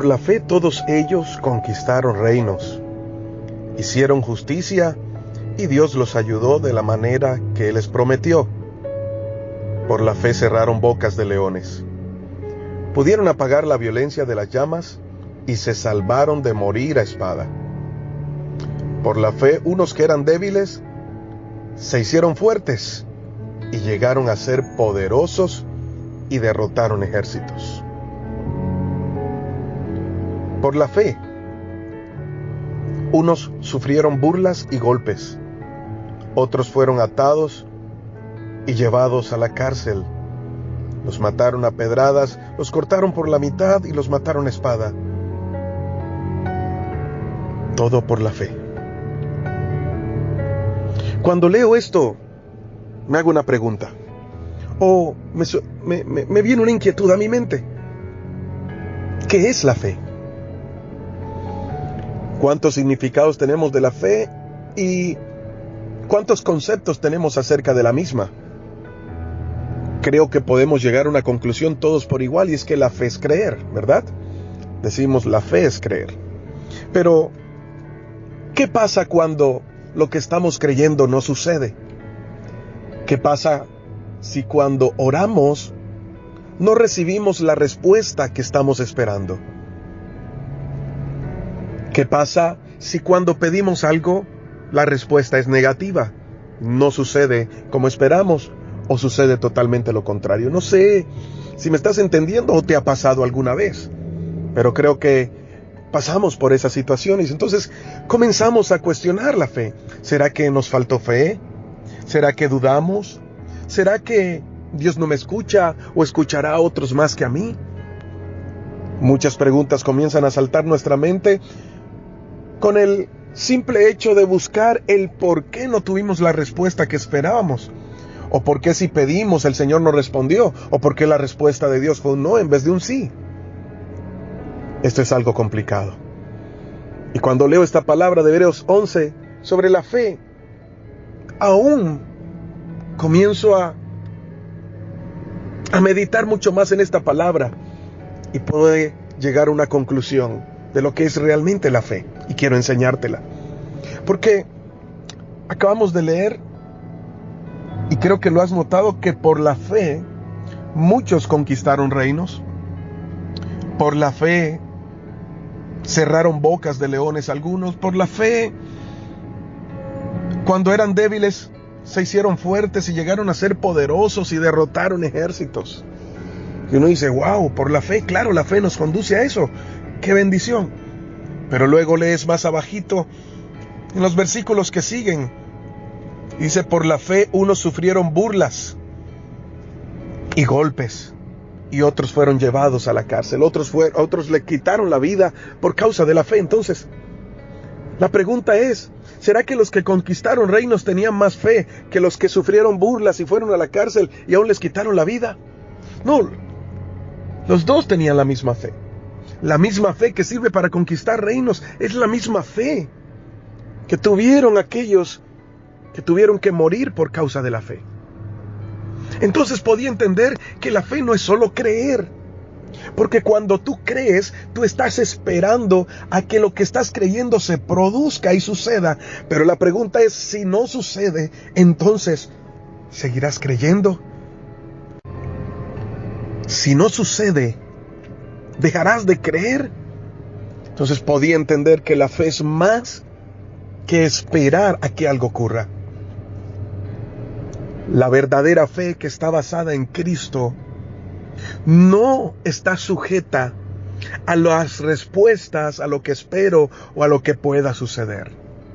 Por la fe todos ellos conquistaron reinos, hicieron justicia y Dios los ayudó de la manera que Él les prometió. Por la fe cerraron bocas de leones, pudieron apagar la violencia de las llamas y se salvaron de morir a espada. Por la fe unos que eran débiles se hicieron fuertes y llegaron a ser poderosos y derrotaron ejércitos. Por la fe, unos sufrieron burlas y golpes, otros fueron atados y llevados a la cárcel. Los mataron a pedradas, los cortaron por la mitad y los mataron a espada. Todo por la fe. Cuando leo esto, me hago una pregunta, o me viene una inquietud a mi mente. ¿Qué es la fe? ¿Cuántos significados tenemos de la fe y cuántos conceptos tenemos acerca de la misma? Creo que podemos llegar a una conclusión todos por igual, y es que la fe es creer, ¿verdad? Decimos la fe es creer. Pero, ¿qué pasa cuando lo que estamos creyendo no sucede? ¿Qué pasa si cuando oramos no recibimos la respuesta que estamos esperando? ¿Qué pasa si cuando pedimos algo la respuesta es negativa? No sucede como esperamos o sucede totalmente lo contrario. No sé si me estás entendiendo o te ha pasado alguna vez, pero creo que pasamos por esas situaciones. Entonces comenzamos a cuestionar la fe. ¿Será que nos faltó fe? ¿Será que dudamos? ¿Será que Dios no me escucha o escuchará a otros más que a mí? Muchas preguntas comienzan a saltar nuestra mente con el simple hecho de buscar el por qué no tuvimos la respuesta que esperábamos, o por qué si pedimos el Señor no respondió, o por qué la respuesta de Dios fue un no en vez de un sí. Esto es algo complicado. Y cuando leo esta palabra de Hebreos 11 sobre la fe, aún comienzo a meditar mucho más en esta palabra y puedo llegar a una conclusión de lo que es realmente la fe, y quiero enseñártela. Porque acabamos de leer, y creo que lo has notado, que por la fe muchos conquistaron reinos. Por la fe cerraron bocas de leones algunos. Por la fe, cuando eran débiles, se hicieron fuertes y llegaron a ser poderosos y derrotaron ejércitos. Y uno dice, wow, por la fe, claro, la fe nos conduce a eso. ¡Qué bendición! Pero luego lees más abajito, en los versículos que siguen, dice, por la fe unos sufrieron burlas y golpes, y otros fueron llevados a la cárcel, otros le quitaron la vida por causa de la fe. Entonces, la pregunta es, ¿será que los que conquistaron reinos tenían más fe que los que sufrieron burlas y fueron a la cárcel y aún les quitaron la vida? No, los dos tenían la misma fe. La misma fe que sirve para conquistar reinos es la misma fe que tuvieron aquellos que tuvieron que morir por causa de la fe. Entonces podía entender que la fe no es solo creer, porque cuando tú crees, tú estás esperando a que lo que estás creyendo se produzca y suceda. Pero la pregunta es, si no sucede, entonces, ¿seguirás creyendo? Si no sucede, ¿dejarás de creer? Entonces podía entender que la fe es más que esperar a que algo ocurra. La verdadera fe, que está basada en Cristo, no está sujeta a las respuestas, a lo que espero o a lo que pueda suceder.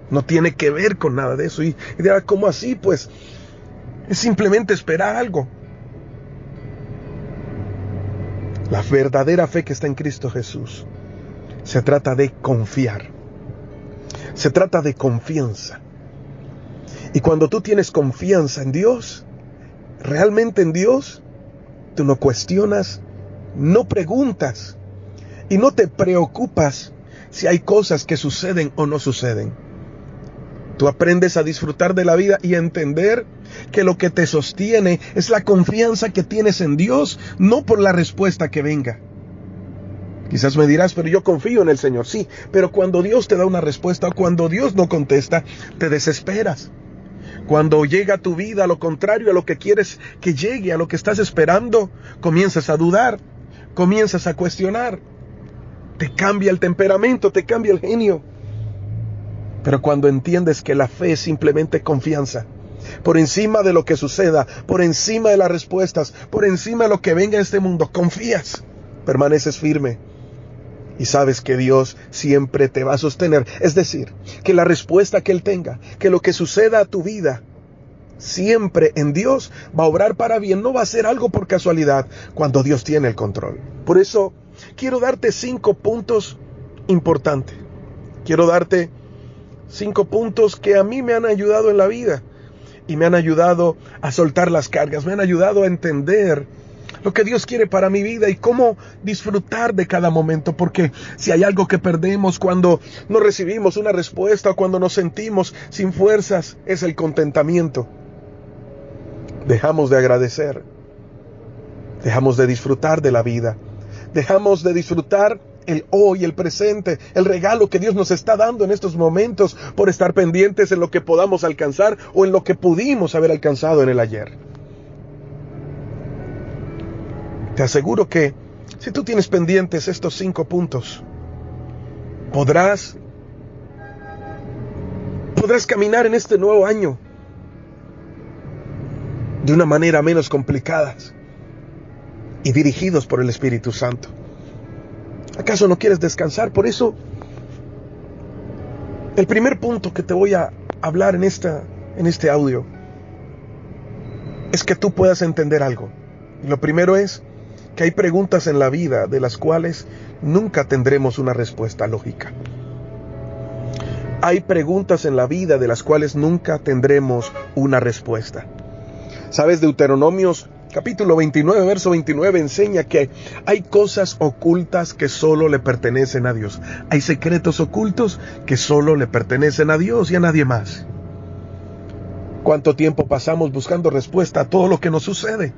No tiene que ver con nada de eso. Y dirá, ¿cómo así? Pues es simplemente esperar algo. La verdadera fe que está en Cristo Jesús se trata de confiar. Se trata de confianza. Y cuando tú tienes confianza en Dios, realmente en Dios, tú no cuestionas, no preguntas y no te preocupas si hay cosas que suceden o no suceden. Tú aprendes a disfrutar de la vida y a entender que lo que te sostiene es la confianza que tienes en Dios, no por la respuesta que venga. Quizás me dirás, pero yo confío en el Señor. Sí, pero cuando Dios te da una respuesta o cuando Dios no contesta, te desesperas. Cuando llega a tu vida lo contrario a lo que quieres que llegue, a lo que estás esperando, comienzas a dudar, comienzas a cuestionar. Te cambia el temperamento, te cambia el genio. Pero cuando entiendes que la fe es simplemente confianza, por encima de lo que suceda, por encima de las respuestas, por encima de lo que venga a este mundo, confías, permaneces firme y sabes que Dios siempre te va a sostener. Es decir, que la respuesta que Él tenga, que lo que suceda a tu vida, siempre en Dios va a obrar para bien, no va a ser algo por casualidad cuando Dios tiene el control. Por eso quiero darte 5 puntos importantes. Quiero darte 5 puntos que a mí me han ayudado en la vida y me han ayudado a soltar las cargas, me han ayudado a entender lo que Dios quiere para mi vida y cómo disfrutar de cada momento, porque si hay algo que perdemos cuando no recibimos una respuesta o cuando nos sentimos sin fuerzas, es el contentamiento. Dejamos de agradecer, dejamos de disfrutar de la vida, dejamos de disfrutar el hoy, el presente, el regalo que Dios nos está dando en estos momentos por estar pendientes en lo que podamos alcanzar o en lo que pudimos haber alcanzado en el ayer. Te aseguro que si tú tienes pendientes estos 5 puntos, podrás caminar en este nuevo año de una manera menos complicada y dirigidos por el Espíritu Santo. ¿Acaso no quieres descansar? Por eso, el primer punto que te voy a hablar en este audio es que tú puedas entender algo. Y lo primero es que hay preguntas en la vida de las cuales nunca tendremos una respuesta lógica. Hay preguntas en la vida de las cuales nunca tendremos una respuesta. ¿Sabes? Deuteronomios capítulo 29, verso 29 enseña que hay cosas ocultas que solo le pertenecen a Dios. Hay secretos ocultos que solo le pertenecen a Dios y a nadie más. ¿Cuánto tiempo pasamos buscando respuesta a todo lo que nos sucede?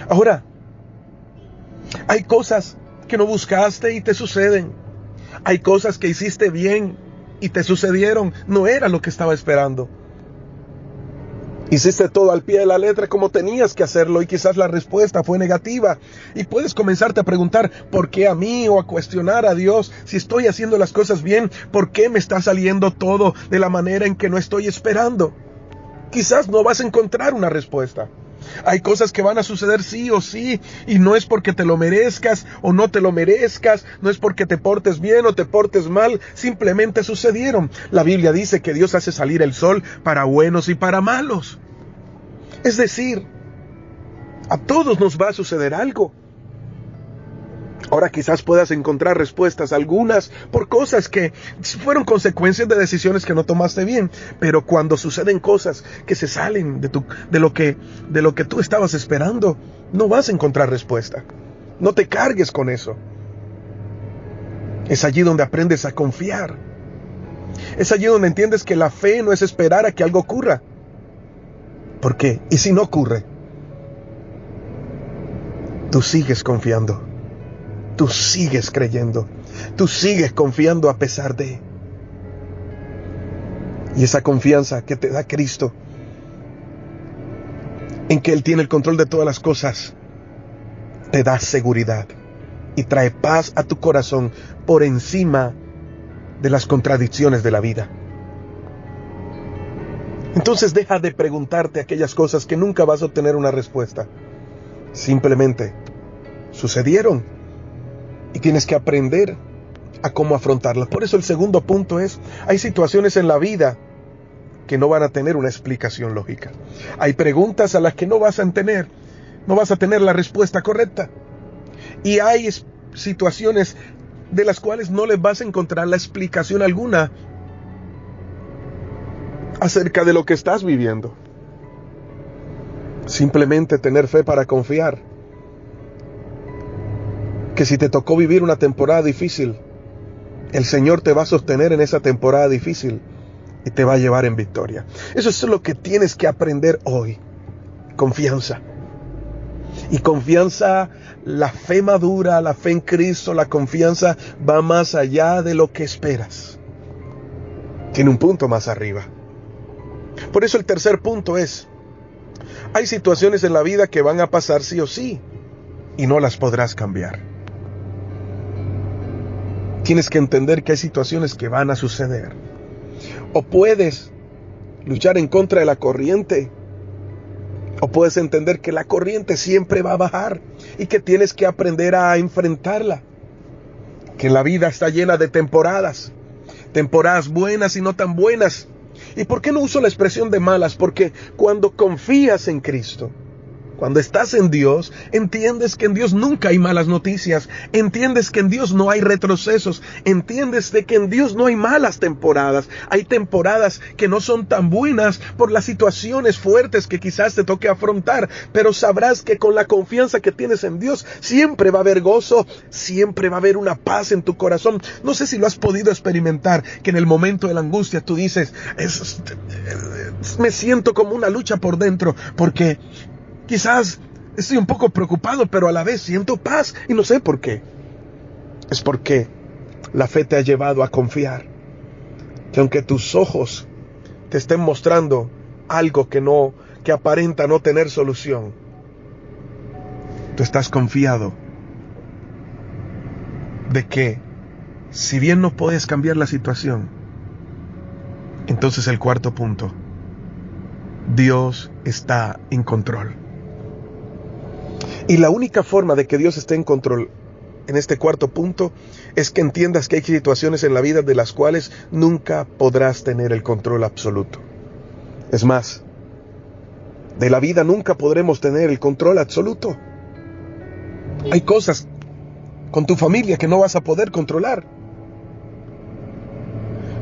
Ahora, hay cosas que no buscaste y te suceden. Hay cosas que hiciste bien y te sucedieron. No era lo que estaba esperando. Hiciste todo al pie de la letra como tenías que hacerlo y quizás la respuesta fue negativa. Y puedes comenzarte a preguntar, ¿por qué a mí? O a cuestionar a Dios si estoy haciendo las cosas bien. ¿Por qué me está saliendo todo de la manera en que no estoy esperando? Quizás no vas a encontrar una respuesta. Hay cosas que van a suceder sí o sí, y no es porque te lo merezcas o no te lo merezcas, no es porque te portes bien o te portes mal, simplemente sucedieron. La Biblia dice que Dios hace salir el sol para buenos y para malos. Es decir, a todos nos va a suceder algo. Ahora quizás puedas encontrar respuestas, algunas por cosas que fueron consecuencias de decisiones que no tomaste bien. Pero cuando suceden cosas que se salen de lo que tú estabas esperando, no vas a encontrar respuesta. No te cargues con eso. Es allí donde aprendes a confiar. Es allí donde entiendes que la fe no es esperar a que algo ocurra. ¿Por qué? ¿Y si no ocurre? Tú sigues confiando. Tú sigues creyendo, tú sigues confiando a pesar de. Y esa confianza que te da Cristo, en que Él tiene el control de todas las cosas, te da seguridad y trae paz a tu corazón por encima de las contradicciones de la vida. Entonces deja de preguntarte aquellas cosas que nunca vas a obtener una respuesta. Simplemente sucedieron. Y tienes que aprender a cómo afrontarlas. Por eso el segundo punto es, hay situaciones en la vida que no van a tener una explicación lógica. Hay preguntas a las que no vas a tener la respuesta correcta. Y hay situaciones de las cuales no les vas a encontrar la explicación alguna acerca de lo que estás viviendo. Simplemente tener fe para confiar que si te tocó vivir una temporada difícil, el Señor te va a sostener en esa temporada difícil y te va a llevar en victoria. Eso es lo que tienes que aprender hoy. Confianza. Y confianza la fe madura, la fe en Cristo, la confianza va más allá de lo que esperas. Tiene un punto más arriba. Por eso el tercer punto es, hay situaciones en la vida que van a pasar sí o sí, y no las podrás cambiar. Tienes que entender que hay situaciones que van a suceder. O puedes luchar en contra de la corriente, o puedes entender que la corriente siempre va a bajar y que tienes que aprender a enfrentarla. Que la vida está llena de temporadas buenas y no tan buenas. ¿Y por qué no uso la expresión de malas? Porque cuando confías en Cristo, cuando estás en Dios, entiendes que en Dios nunca hay malas noticias, entiendes que en Dios no hay retrocesos, entiendes de que en Dios no hay malas temporadas, hay temporadas que no son tan buenas por las situaciones fuertes que quizás te toque afrontar, pero sabrás que con la confianza que tienes en Dios, siempre va a haber gozo, siempre va a haber una paz en tu corazón. No sé si lo has podido experimentar, que en el momento de la angustia tú dices, me siento como una lucha por dentro, porque quizás estoy un poco preocupado, pero a la vez siento paz y no sé por qué. Es porque la fe te ha llevado a confiar que aunque tus ojos te estén mostrando algo que aparenta no tener solución, tú estás confiado de que si bien no puedes cambiar la situación, entonces el cuarto punto, Dios está en control. Y la única forma de que Dios esté en control en este cuarto punto es que entiendas que hay situaciones en la vida de las cuales nunca podrás tener el control absoluto. Es más, de la vida nunca podremos tener el control absoluto. Hay cosas con tu familia que no vas a poder controlar.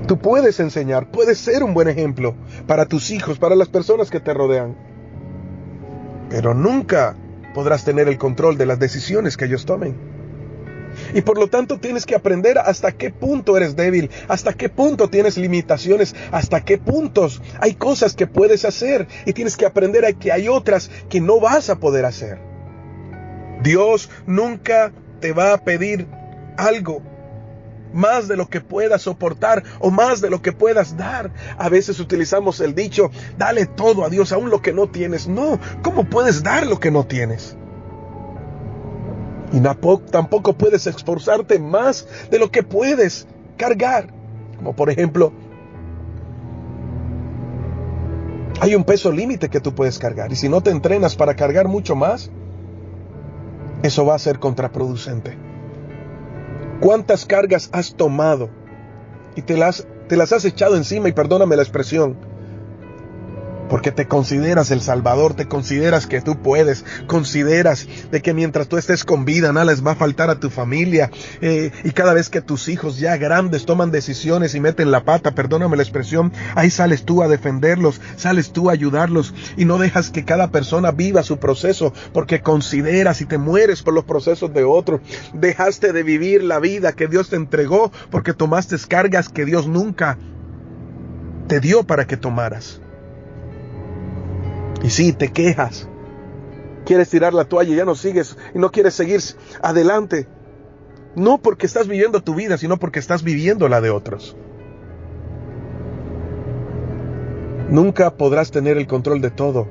Tú puedes enseñar, puedes ser un buen ejemplo para tus hijos, para las personas que te rodean, pero nunca podrás tener el control de las decisiones que ellos tomen. Y por lo tanto tienes que aprender hasta qué punto eres débil, hasta qué punto tienes limitaciones, hasta qué puntos hay cosas que puedes hacer y tienes que aprender a que hay otras que no vas a poder hacer. Dios nunca te va a pedir algo más de lo que puedas soportar o más de lo que puedas dar. A veces utilizamos el dicho, dale todo a Dios, aún lo que no tienes. No, ¿cómo puedes dar lo que no tienes? Y tampoco puedes esforzarte más de lo que puedes cargar. Como por ejemplo, hay un peso límite que tú puedes cargar. Y si no te entrenas para cargar mucho más, eso va a ser contraproducente. ¿Cuántas cargas has tomado y te las has echado encima? Y perdóname la expresión, porque te consideras el Salvador, te consideras que tú puedes, consideras de que mientras tú estés con vida nada les va a faltar a tu familia, y cada vez que tus hijos ya grandes toman decisiones y meten la pata, perdóname la expresión, ahí sales tú a defenderlos, sales tú a ayudarlos y no dejas que cada persona viva su proceso porque consideras y te mueres por los procesos de otros. Dejaste de vivir la vida que Dios te entregó porque tomaste cargas que Dios nunca te dio para que tomaras. Y sí, te quejas, quieres tirar la toalla y ya no sigues y no quieres seguir adelante. No porque estás viviendo tu vida, sino porque estás viviendo la de otros. Nunca podrás tener el control de todo.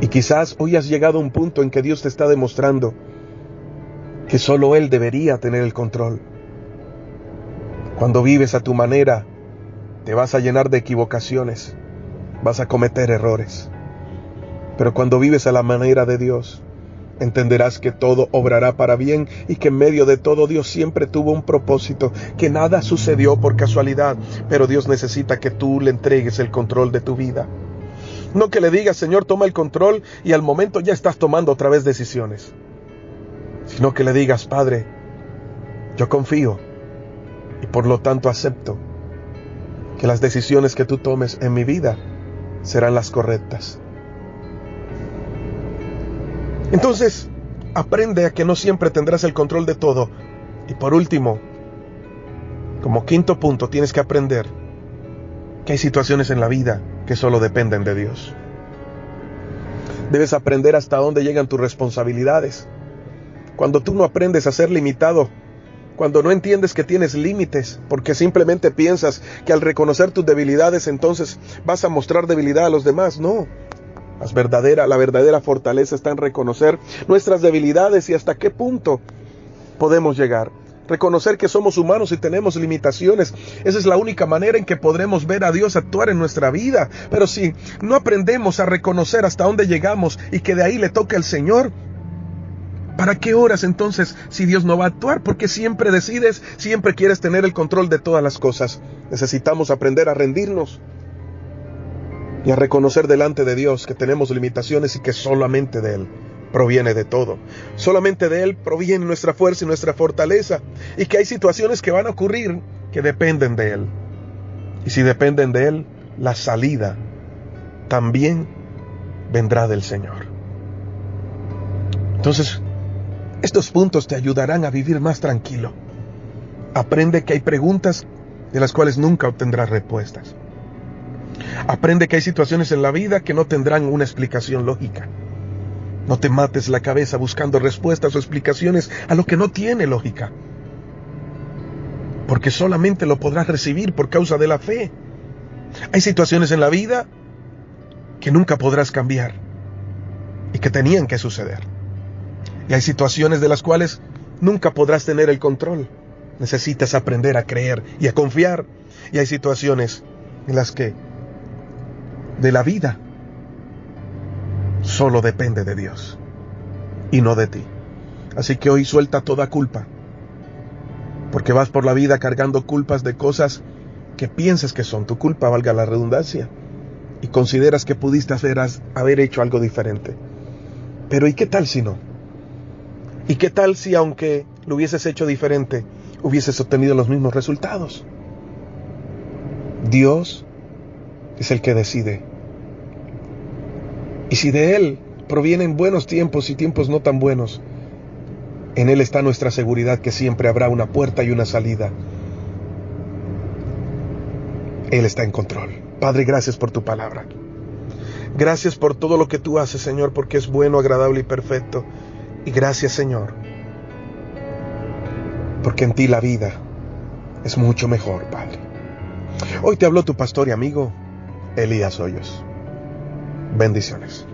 Y quizás hoy has llegado a un punto en que Dios te está demostrando que solo Él debería tener el control. Cuando vives a tu manera, te vas a llenar de equivocaciones. Vas a cometer errores. Pero cuando vives a la manera de Dios, entenderás que todo obrará para bien y que en medio de todo Dios siempre tuvo un propósito, que nada sucedió por casualidad, pero Dios necesita que tú le entregues el control de tu vida. No que le digas, Señor, toma el control y al momento ya estás tomando otra vez decisiones, sino que le digas, Padre, yo confío y por lo tanto acepto que las decisiones que tú tomes en mi vida serán las correctas. Entonces, aprende a que no siempre tendrás el control de todo. Y por último, como quinto punto, tienes que aprender que hay situaciones en la vida que solo dependen de Dios. Debes aprender hasta dónde llegan tus responsabilidades. Cuando tú no aprendes a ser limitado, cuando no entiendes que tienes límites, porque simplemente piensas que al reconocer tus debilidades entonces vas a mostrar debilidad a los demás, no. La verdadera fortaleza está en reconocer nuestras debilidades y hasta qué punto podemos llegar. Reconocer que somos humanos y tenemos limitaciones. Esa es la única manera en que podremos ver a Dios actuar en nuestra vida. Pero si no aprendemos a reconocer hasta dónde llegamos y que de ahí le toca al Señor, ¿para qué oras entonces si Dios no va a actuar? Porque siempre decides, siempre quieres tener el control de todas las cosas. Necesitamos aprender a rendirnos y a reconocer delante de Dios que tenemos limitaciones y que solamente de Él proviene de todo. Solamente de Él proviene nuestra fuerza y nuestra fortaleza, y que hay situaciones que van a ocurrir que dependen de Él. Y si dependen de Él, la salida también vendrá del Señor. Entonces, estos puntos te ayudarán a vivir más tranquilo. Aprende que hay preguntas de las cuales nunca obtendrás respuestas. Aprende que hay situaciones en la vida que no tendrán una explicación lógica. No te mates la cabeza buscando respuestas o explicaciones a lo que no tiene lógica, porque solamente lo podrás recibir por causa de la fe. Hay situaciones en la vida que nunca podrás cambiar y que tenían que suceder. Y hay situaciones de las cuales nunca podrás tener el control. Necesitas aprender a creer y a confiar. Y hay situaciones en las que de la vida solo depende de Dios y no de ti. Así que hoy suelta toda culpa, porque vas por la vida cargando culpas de cosas que piensas que son tu culpa, valga la redundancia, y consideras que pudiste haber hecho algo diferente. Pero ¿y qué tal si no? ¿Y qué tal si aunque lo hubieses hecho diferente, hubieses obtenido los mismos resultados? Dios es el que decide. Y si de Él provienen buenos tiempos y tiempos no tan buenos, en Él está nuestra seguridad que siempre habrá una puerta y una salida. Él está en control. Padre, gracias por tu palabra. Gracias por todo lo que tú haces, Señor, porque es bueno, agradable y perfecto. Y gracias, Señor, porque en ti la vida es mucho mejor, Padre. Hoy te habló tu pastor y amigo, Elías Hoyos. Bendiciones.